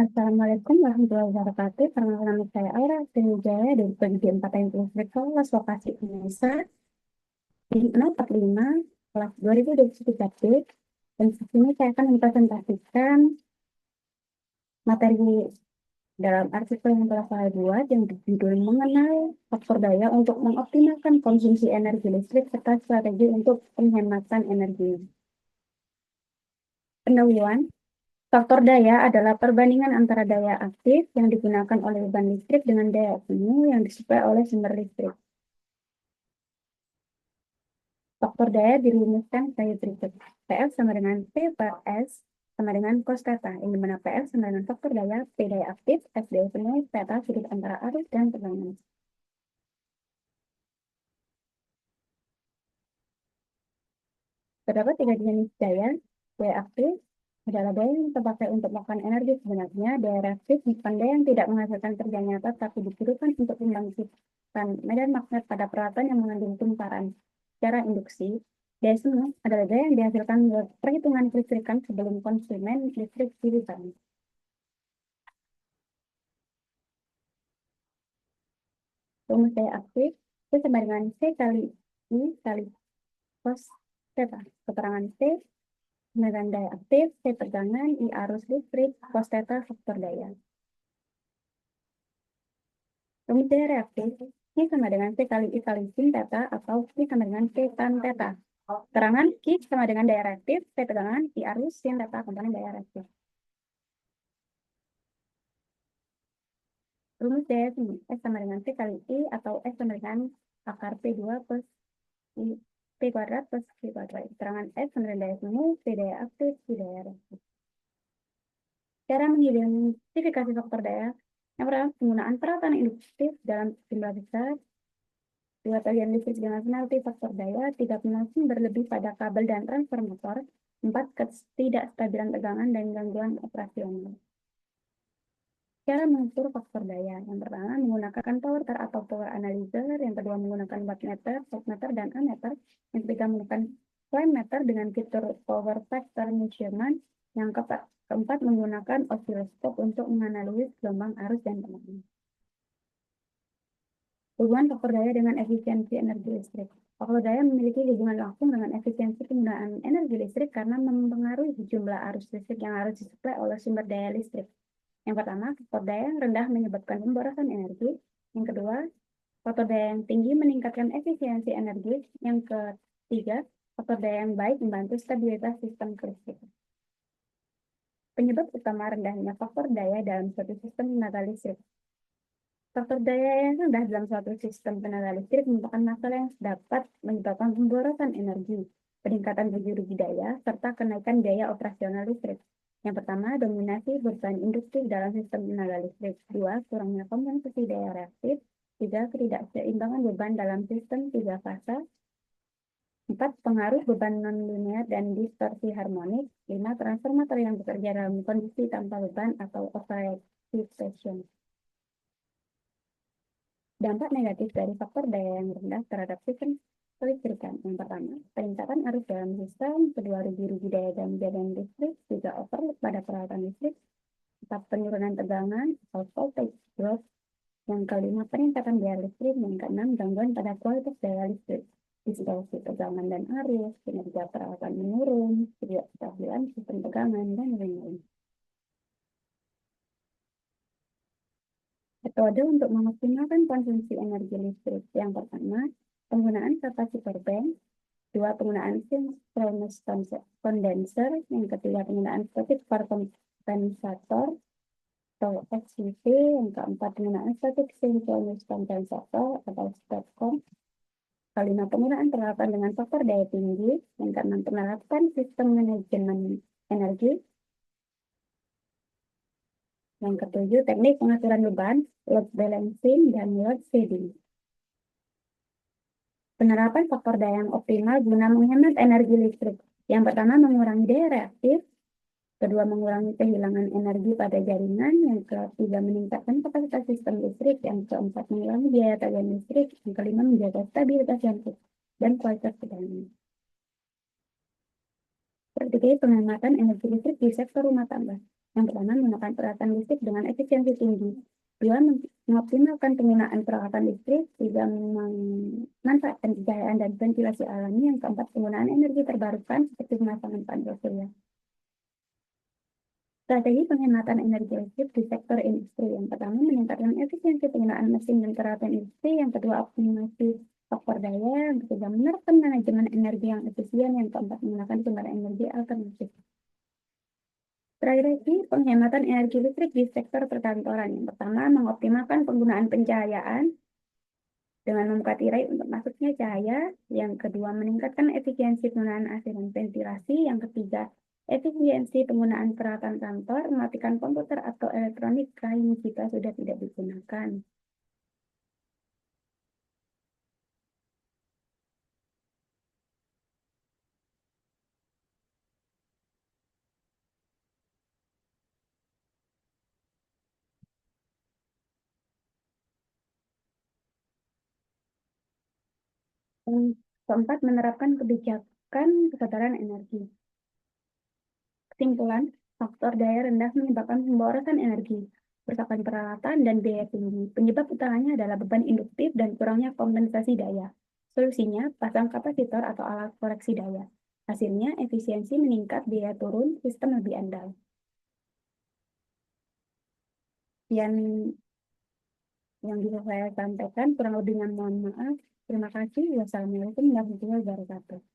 Assalamualaikum warahmatullahi wabarakatuh. Perkenalkan nama saya Aira Sriwijaya dari Prodi 4 Teknik Listrik Kelas Lokasi Indonesia di 645 kelas 2023 B. Dan di sini saya akan mempresentasikan materi dalam artikel yang telah saya buat yang berjudul mengenai faktor daya untuk mengoptimalkan konsumsi energi listrik serta strategi untuk penghematan energi. Pendahuluan, faktor daya adalah perbandingan antara daya aktif yang digunakan oleh beban listrik dengan daya penuh yang disuplai oleh sumber listrik. Faktor daya dirumuskan sebagai berikut. PF sama dengan P per S sama dengan cos theta, yang dimana PF sama dengan faktor daya, P daya aktif, S daya penuh, theta sudut antara arus dan tegangan. Terdapat tiga jenis daya. Daya aktif adalah daya yang terpakai untuk melakukan energi sebenarnya. Daya reaktif bukan daya yang tidak menghasilkan kerja nyata, tapi diperlukan untuk membangkitkan medan magnet pada peralatan yang mengandung tumparan. Secara induksi, daya semu adalah daya yang dihasilkan oleh perhitungan kelistrikan sebelum konsumen listrik diberikan. Rumus daya aktif itu sama dengan C kali I kali cos theta. Keterangan C dengan daya aktif, C tegangan, I arus listrik, cos theta faktor daya. Rumus daya reaktif ini sama dengan C kali I kali sin theta atau I sama dengan P tan theta. Keterangan Q sama dengan daya reaktif, C tegangan, I arus, sin theta komponen daya reaktif. Rumus daya semu S sama dengan C kali I atau S sama dengan akar P2 plus I P kuadrat plus Q kuadrat. Keterangan S sama dengan daya semu, P daya aktif, Q daya reaktif. Cara mengidentifikasi faktor daya. Yang pertama, penggunaan peralatan induktif dalam jumlah besar. Dua, tagihan listrik dengan penalti faktor daya. Tiga, penalti berlebih pada kabel dan transformator. Empat, ketidakstabilan tegangan dan gangguan operasional. Cara mengukur faktor daya. Yang pertama, menggunakan power tar atau power analyzer. Yang kedua, menggunakan wattmeter, voltmeter, dan ammeter. Yang ketiga, menggunakan meter dengan fitur power factor measurement. Yang keempat, menggunakan osiloskop untuk menganalisis gelombang arus dan tegangan. Hubungan faktor daya dengan efisiensi energi listrik. Faktor daya memiliki hubungan langsung dengan efisiensi penggunaan energi listrik karena mempengaruhi jumlah arus listrik yang harus disuplai oleh sumber daya listrik. Yang pertama, faktor daya yang rendah menyebabkan pemborosan energi. Yang kedua, faktor daya yang tinggi meningkatkan efisiensi energi. Yang ketiga, faktor daya yang baik membantu stabilitas sistem kelistrikan. Penyebab utama rendahnya faktor daya dalam suatu sistem tenaga listrik. Faktor daya yang rendah dalam suatu sistem tenaga listrik merupakan masalah yang dapat menyebabkan pemborosan energi, peningkatan rugi daya, serta kenaikan daya operasional listrik. Yang pertama, dominasi beban induktif dalam sistem tenaga listrik. Dua, kurangnya kompensasi daya reaktif. Tiga, ketidakseimbangan beban dalam sistem tiga fase. Empat, pengaruh beban non-linear dan distorsi harmonik. Lima, transformator yang bekerja dalam kondisi tanpa beban atau operative tension. Dampak negatif dari faktor daya yang rendah terhadap sistem kelistrikan. Yang pertama, peningkatan arus dalam sistem. Kedua, rugi daya dan beban listrik. Tiga, overload pada peralatan listrik. Empat, penurunan tegangan atau voltage drop. Yang kelima, peningkatan biaya listrik. Yang keenam, gangguan pada kualitas daya listrik. Distorsi tegangan dan arus, kinerja peralatan menurun, ketidakstabilan sistem tegangan, dan lain-lain. Metode untuk mengoptimalkan konsumsi energi listrik. Yang pertama, penggunaan kapasitor bank. Dua, penggunaan synchronous condenser. Yang ketiga, penggunaan static kompensator atau SCC. Yang keempat, penggunaan static synchronous condensator atau STATCOM. Kelima, penggunaan peralatan dengan faktor daya tinggi. Yang keenam, penerapan sistem manajemen energi. Yang ketujuh, teknik pengaturan beban, load balancing, dan load shedding. Penerapan faktor daya yang optimal guna menghemat energi listrik. Yang pertama, mengurangi daya reaktif. Kedua, mengurangi kehilangan energi pada jaringan. Yang ketiga, meningkatkan kapasitas sistem listrik. Yang keempat, mengurangi biaya tagihan listrik. Yang kelima, menjaga stabilitas dan kualitas tegangan. Strategi penghematan energi listrik di sektor rumah tangga. Yang pertama, menggunakan peralatan listrik dengan efisiensi tinggi. Dua, mengoptimalkan penggunaan peralatan listrik, tiga, memanfaatkan cahaya dan ventilasi alami. Yang keempat, penggunaan energi terbarukan seperti pemasangan panel surya. Strategi penghematan energi listrik di sektor industri. Yang pertama, meningkatkan efisiensi penggunaan mesin dan peralatan industri. Yang kedua, optimasi faktor daya. Yang ketiga, menerapkan manajemen energi yang efisien. Yang keempat, menggunakan sumber energi alternatif. Strategi penghematan energi listrik di sektor perkantoran. Yang pertama, mengoptimalkan penggunaan pencahayaan dengan membuka tirai untuk masuknya cahaya. Yang kedua, meningkatkan efisiensi penggunaan AC dan ventilasi. Yang ketiga, efisiensi penggunaan peralatan kantor, mematikan komputer atau elektronik lain jika sudah tidak digunakan. Yang keempat, menerapkan kebijakan kesadaran energi. Kesimpulan, faktor daya rendah menyebabkan pemborosan energi, kerusakan peralatan, dan biaya tinggi. Penyebab utamanya adalah beban induktif dan kurangnya kompensasi daya. Solusinya, pasang kapasitor atau alat koreksi daya. Hasilnya, efisiensi meningkat, biaya turun, sistem lebih andal. Yang bisa saya sampaikan, kurang lebihnya mohon maaf. Terima kasih. Wassalamualaikum warahmatullahi wabarakatuh.